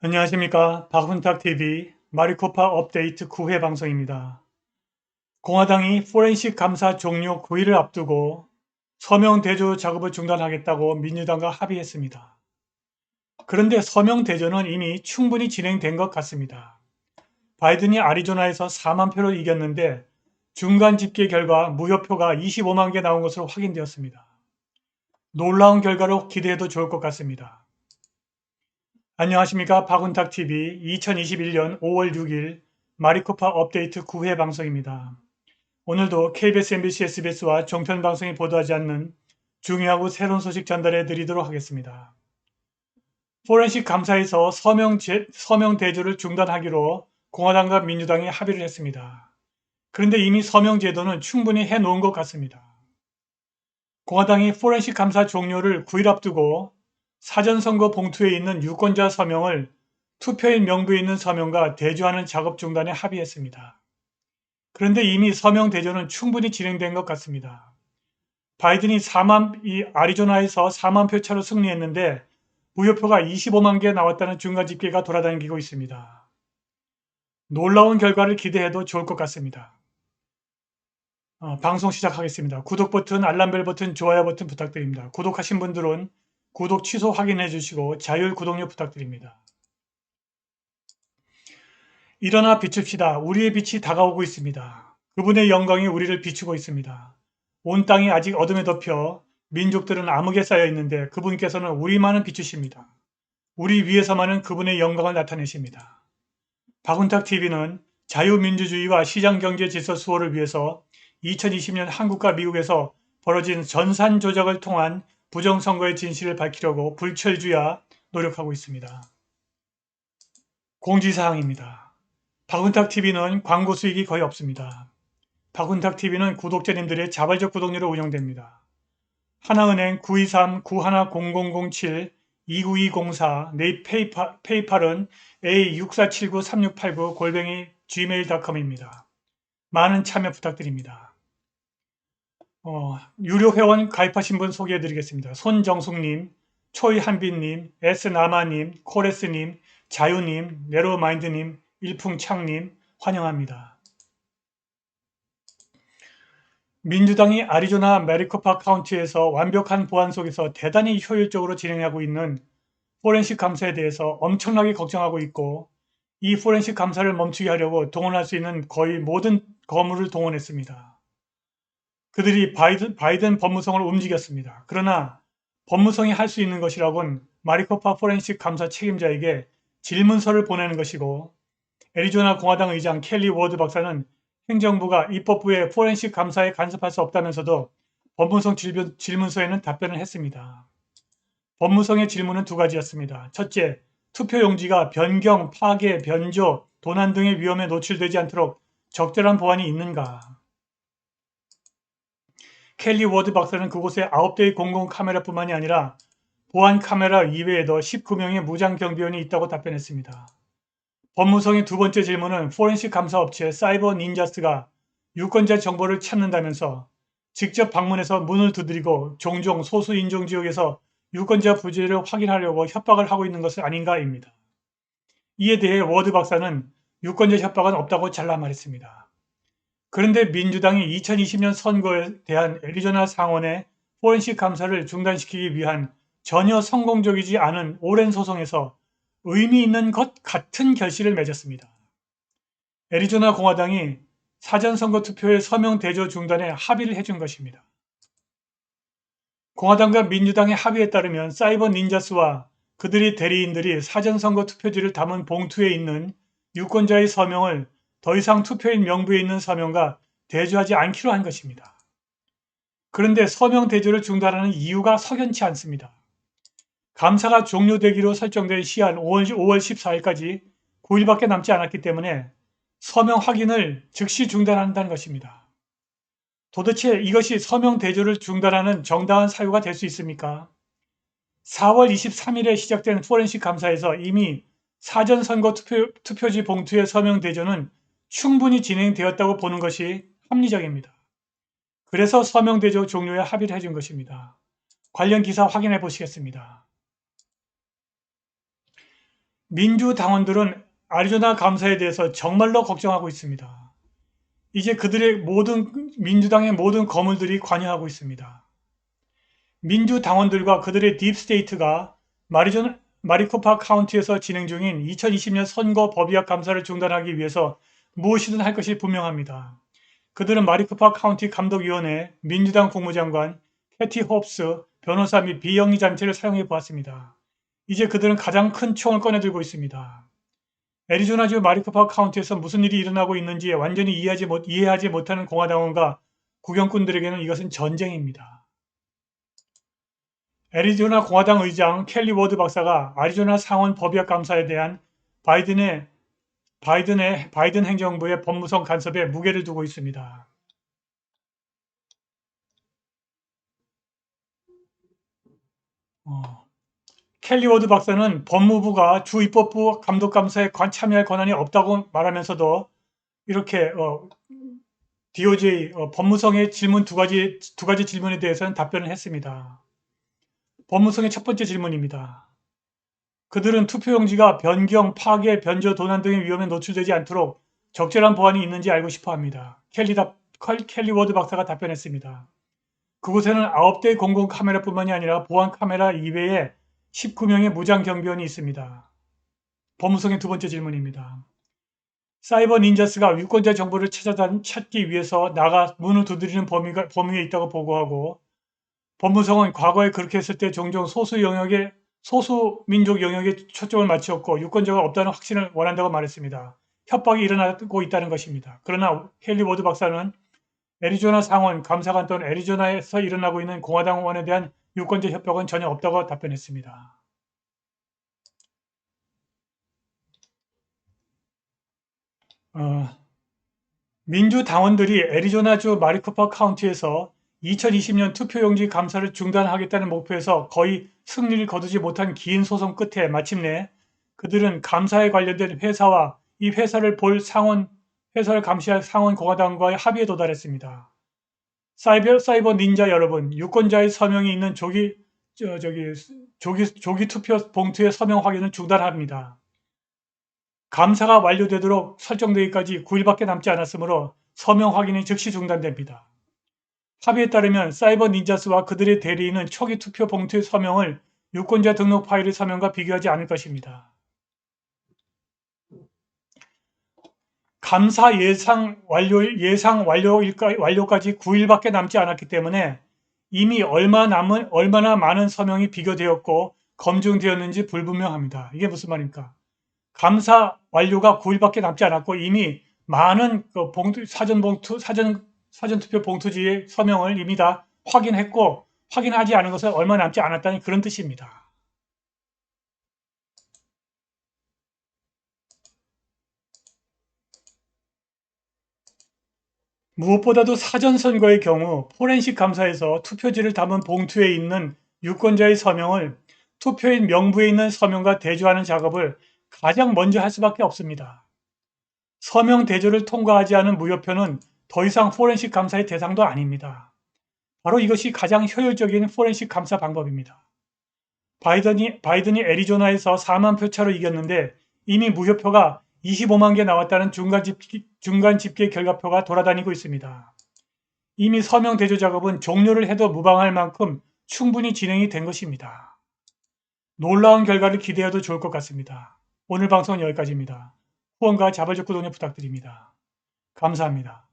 안녕하십니까. 박훈탁TV 마리코파 업데이트 9회 방송입니다. 공화당이 포렌식 감사 종료 9일을 앞두고 서명 대조 작업을 중단하겠다고 민주당과 합의했습니다. 그런데 서명 대조는 이미 충분히 진행된 것 같습니다. 바이든이 아리조나에서 4만 표로 이겼는데 중간 집계 결과 무효표가 25만 개 나온 것으로 확인되었습니다. 놀라운 결과로 기대해도 좋을 것 같습니다. 안녕하십니까. 박훈탁TV 2021년 5월 6일 마리코파 업데이트 9회 방송입니다. 오늘도 KBS, MBC, SBS와 종편 방송이 보도하지 않는 중요하고 새로운 소식 전달해 드리도록 하겠습니다. 포렌식 감사에서 서명 대조를 중단하기로 공화당과 민주당이 합의를 했습니다. 그런데 이미 서명 제도는 충분히 해놓은 것 같습니다. 공화당이 포렌식 감사 종료를 9일 앞두고 사전선거 봉투에 있는 유권자 서명을 투표인 명부에 있는 서명과 대조하는 작업 중단에 합의했습니다. 그런데 이미 서명 대조는 충분히 진행된 것 같습니다. 바이든이 아리조나에서 4만 표 차로 승리했는데 무효표가 25만 개 나왔다는 중간 집계가 돌아다니고 있습니다. 놀라운 결과를 기대해도 좋을 것 같습니다. 방송 시작하겠습니다. 구독 버튼, 알람벨 버튼, 좋아요 버튼 부탁드립니다. 구독하신 분들은 구독 취소 확인해 주시고 자율 구독료 부탁드립니다. 일어나 비춥시다. 우리의 빛이 다가오고 있습니다. 그분의 영광이 우리를 비추고 있습니다. 온 땅이 아직 어둠에 덮여 민족들은 암흑에 쌓여 있는데 그분께서는 우리만은 비추십니다. 우리 위에서만은 그분의 영광을 나타내십니다. 박훈탁TV는 자유민주주의와 시장경제 질서 수호를 위해서 2020년 한국과 미국에서 벌어진 전산 조작을 통한 부정선거의 진실을 밝히려고 불철주야 노력하고 있습니다. 공지사항입니다. 박훈탁TV는 광고 수익이 거의 없습니다. 박훈탁TV는 구독자님들의 자발적 구독료로 운영됩니다. 하나은행 923-910007-29204 페이팔은 A64793689 gmail.com입니다. 많은 참여 부탁드립니다. 유료 회원 가입하신 분 소개해 드리겠습니다. 손정숙님, 초이한빈님, S나마님, 코레스님, 자유님, 네로마인드님, 일풍창님 환영합니다. 민주당이 아리조나 메리코파 카운티에서 완벽한 보안 속에서 대단히 효율적으로 진행하고 있는 포렌식 감사에 대해서 엄청나게 걱정하고 있고 이 포렌식 감사를 멈추게 하려고 동원할 수 있는 거의 모든 거물을 동원했습니다. 그들이 바이든 법무성을 움직였습니다. 그러나 법무성이 할 수 있는 것이라곤 마리코파 포렌식 감사 책임자에게 질문서를 보내는 것이고 애리조나 공화당 의장 켈리 워드 박사는 행정부가 입법부의 포렌식 감사에 간섭할 수 없다면서도 법무성 질문서에는 답변을 했습니다. 법무성의 질문은 두 가지였습니다. 첫째, 투표용지가 변경, 파괴, 변조, 도난 등의 위험에 노출되지 않도록 적절한 보안이 있는가? 켈리 워드 박사는 그곳에 9대의 공공 카메라뿐만이 아니라 보안 카메라 이외에도 19명의 무장 경비원이 있다고 답변했습니다. 법무성의 두 번째 질문은 포렌식 감사 업체 사이버 닌자스가 유권자 정보를 찾는다면서 직접 방문해서 문을 두드리고 종종 소수 인종 지역에서 유권자 부재를 확인하려고 협박을 하고 있는 것은 아닌가입니다. 이에 대해 워드 박사는 유권자 협박은 없다고 잘라 말했습니다. 그런데 민주당이 2020년 선거에 대한 애리조나 상원의 포렌식 감사를 중단시키기 위한 전혀 성공적이지 않은 오랜 소송에서 의미 있는 것 같은 결실을 맺었습니다. 애리조나 공화당이 사전선거 투표의 서명 대조 중단에 합의를 해준 것입니다. 공화당과 민주당의 합의에 따르면 사이버 닌자스와 그들의 대리인들이 사전선거 투표지를 담은 봉투에 있는 유권자의 서명을 더 이상 투표인 명부에 있는 서명과 대조하지 않기로 한 것입니다. 그런데 서명 대조를 중단하는 이유가 석연치 않습니다. 감사가 종료되기로 설정된 시한 5월 14일까지 9일밖에 남지 않았기 때문에 서명 확인을 즉시 중단한다는 것입니다. 도대체 이것이 서명 대조를 중단하는 정당한 사유가 될 수 있습니까? 4월 23일에 시작된 포렌식 감사에서 이미 사전선거 투표지 봉투의 서명 대조는 충분히 진행되었다고 보는 것이 합리적입니다. 그래서 서명 대조 종료에 합의를 해준 것입니다. 관련 기사 확인해 보시겠습니다. 민주당원들은 애리조나 감사에 대해서 정말로 걱정하고 있습니다. 이제 민주당의 모든 거물들이 관여하고 있습니다. 민주당원들과 그들의 딥스테이트가 마리코파 카운티에서 진행 중인 2020년 선거 법의학 감사를 중단하기 위해서 무엇이든 할 것이 분명합니다. 그들은 마리코파 카운티 감독위원회, 민주당 국무장관, 캐티 홉스 변호사 및 비영리 장치를 사용해 보았습니다. 이제 그들은 가장 큰 총을 꺼내들고 있습니다. 애리조나주 마리코파 카운티에서 무슨 일이 일어나고 있는지 완전히 이해하지 못하는 공화당원과 구경꾼들에게는 이것은 전쟁입니다. 애리조나 공화당 의장 켈리 워드 박사가 애리조나 상원 법의학 감사에 대한 바이든 행정부의 법무성 간섭에 무게를 두고 있습니다. 켈리 워드 박사는 법무부가 주 입법부 감독감사에 참여할 권한이 없다고 말하면서도 이렇게 DOJ 법무성의 질문 두 가지 질문에 대해서는 답변을 했습니다. 법무성의 첫 번째 질문입니다. 그들은 투표용지가 변경, 파괴, 변조, 도난 등의 위험에 노출되지 않도록 적절한 보안이 있는지 알고 싶어 합니다. 켈리 워드 박사가 답변했습니다. 그곳에는 9대의 공공 카메라뿐만이 아니라 보안 카메라 이외에 19명의 무장 경비원이 있습니다. 법무성의 두 번째 질문입니다. 사이버 닌자스가 유권자 정보를 찾기 위해서 문을 두드리는 범위에 있다고 보고하고, 법무성은 과거에 그렇게 했을 때 종종 소수민족 영역에 초점을 맞추었고 유권자가 없다는 확신을 원한다고 말했습니다. 협박이 일어나고 있다는 것입니다. 그러나 켈리 워드 박사는 애리조나 상원 감사관 또는 애리조나에서 일어나고 있는 공화당원에 대한 유권자 협박은 전혀 없다고 답변했습니다. 민주당원들이 애리조나주 마리코파 카운티에서 2020년 투표용지 감사를 중단하겠다는 목표에서 거의 승리를 거두지 못한 긴 소송 끝에 마침내 그들은 감사에 관련된 회사와 이 회사를 감시할 상원 공화당과의 합의에 도달했습니다. 사이버 닌자 여러분, 유권자의 서명이 있는 조기 투표 봉투의 서명 확인을 중단합니다. 감사가 완료되도록 설정되기까지 9일밖에 남지 않았으므로 서명 확인이 즉시 중단됩니다. 합의에 따르면 사이버 닌자스와 그들의 대리인은 초기 투표 봉투의 서명을 유권자 등록 파일의 서명과 비교하지 않을 것입니다. 감사 예상 완료까지 9일밖에 남지 않았기 때문에 이미 얼마나 많은 서명이 비교되었고 검증되었는지 불분명합니다. 이게 무슨 말입니까? 감사 완료가 9일밖에 남지 않았고 이미 많은 사전 투표 봉투지의 서명을 이미 다 확인했고 확인하지 않은 것은 얼마 남지 않았다는 그런 뜻입니다. 무엇보다도 사전선거의 경우 포렌식 감사에서 투표지를 담은 봉투에 있는 유권자의 서명을 투표인 명부에 있는 서명과 대조하는 작업을 가장 먼저 할 수밖에 없습니다. 서명 대조를 통과하지 않은 무효표는 더 이상 포렌식 감사의 대상도 아닙니다. 바로 이것이 가장 효율적인 포렌식 감사 방법입니다. 바이든이 애리조나에서 4만 표 차로 이겼는데 이미 무효표가 25만 개 나왔다는 중간 집계 결과표가 돌아다니고 있습니다. 이미 서명 대조 작업은 종료를 해도 무방할 만큼 충분히 진행이 된 것입니다. 놀라운 결과를 기대해도 좋을 것 같습니다. 오늘 방송은 여기까지입니다. 후원과 자발적 구독 부탁드립니다. 감사합니다.